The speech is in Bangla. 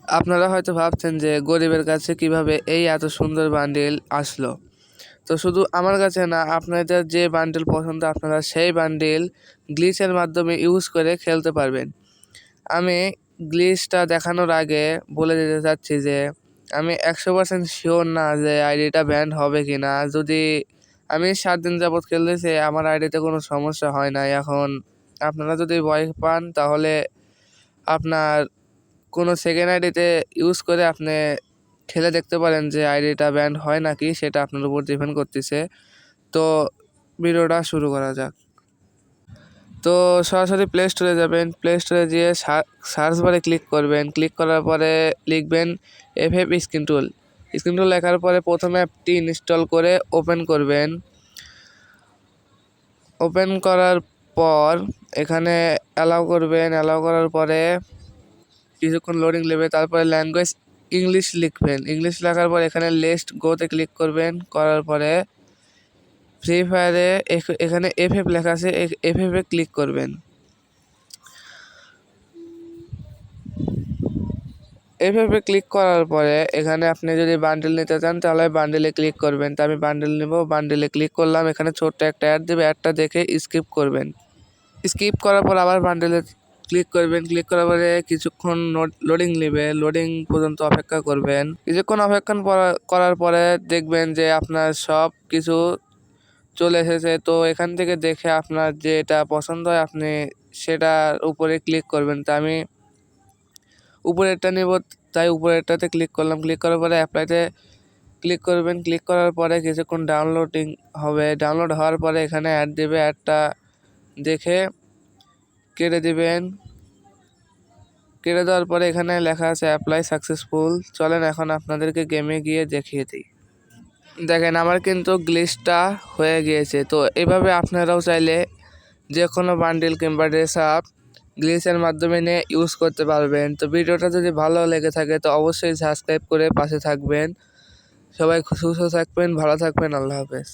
আপনারা হয়তো ভাবছেন যে গরিবের কাছে কিভাবে এই এত সুন্দর বান্ডিল আসলো। তো শুধু আমার কাছে না, আপনাদের যে বান্ডিল পছন্দ আপনারা সেই বান্ডিল গ্লিচের মাধ্যমে ইউজ করে খেলতে পারবেন। আমি গ্লিচটা দেখানোর আগে বলে দিতে চাচ্ছি যে আমি 100% শিওর না যে আইডিটা ব্যান্ড হবে কি না। যদি আমি 7 দিন যাবৎ খেলতেছি, আমার আইডিতে কোনো সমস্যা হয় নাই। এখন আপনারা যদি ভয় পান তাহলে আপনার কোনো সেকেন্ড আইডিতে ইউজ করে আপনি খেলে দেখতে পারেন যে আইডিটা ব্যান্ড হয় নাকি, সেটা আপনার উপর ডিপেন্ড করতেছে। তো ভিডিওটা শুরু করা যাক। তো সরাসরি প্লে স্টোরে যাবেন, প্লে স্টোরে গিয়ে সার্চ বারে ক্লিক করবেন। ক্লিক করার পরে লিখবেন FF স্ক্রিন টুল। স্ক্রিন টুল লেখার পরে প্রথমে অ্যাপটি ইনস্টল করে ওপেন করবেন। ওপেন করার পর এখানে অ্যালাউ করবেন। অ্যালাউ করার পরে কিছুক্ষণ লোডিং নেবে, তারপরে ল্যাঙ্গুয়েজ ইংলিশ লিখবেন। ইংলিশ লেখার পর এখানে লেটস গোতে ক্লিক করবেন। করার পরে ফ্রি ফায়ারে এখানে FF লেখা আছে, FF এ ক্লিক করবেন। FF এ ক্লিক করার পরে এখানে আপনি যদি বান্ডেল নিতে চান তাহলে বান্ডেলে ক্লিক করবেন। তো আমি বান্ডেল নেব, বান্ডেলে ক্লিক করলাম। এখানে ছোট্ট একটা অ্যাড দেবে, অ্যাডটা দেখে স্কিপ করবেন। স্কিপ করার পর আবার বান্ডেলে ক্লিক করবেন। ক্লিক করার পরে কিছুক্ষণ লোডিং নেবে, লোডিং পর্যন্ত অপেক্ষা করবেন। কিছুক্ষণ অপেক্ষা করার পরে দেখবেন যে আপনার সব কিছু চলে এসেছে। তো এখান থেকে দেখে আপনার যেটা পছন্দ হয় আপনি সেটার উপরে ক্লিক করবেন। তো আমি উপরেরটা নেব, তাই উপরেরটাতে ক্লিক করলাম। ক্লিক করার পরে অ্যাপ্লাইতে ক্লিক করবেন। ক্লিক করার পরে কিছুক্ষণ ডাউনলোডিং হবে। ডাউনলোড হওয়ার পরে এখানে অ্যাড দেবে, অ্যাডটা দেখে কেটে দিবেন। কেটে দেওয়ার পরে এখানে লেখা আছে অ্যাপ্লাই সাকসেসফুল। চলেন এখন আপনাদেরকে গেমে গিয়ে দেখিয়ে দিই। দেখেন আমার কিন্তু গ্লিচটা হয়ে গিয়েছে। তো এভাবে আপনারাও চাইলে যে কোনো বান্ডিল কিংবা ড্রেস আপ গ্লিচের মাধ্যমে নিয়ে ইউজ করতে পারবেন। তো ভিডিওটা যদি ভালো লেগে থাকে তো অবশ্যই সাবস্ক্রাইব করে পাশে থাকবেন। সবাই সুস্থ থাকবেন, ভালো থাকবেন। আল্লাহ হাফেজ।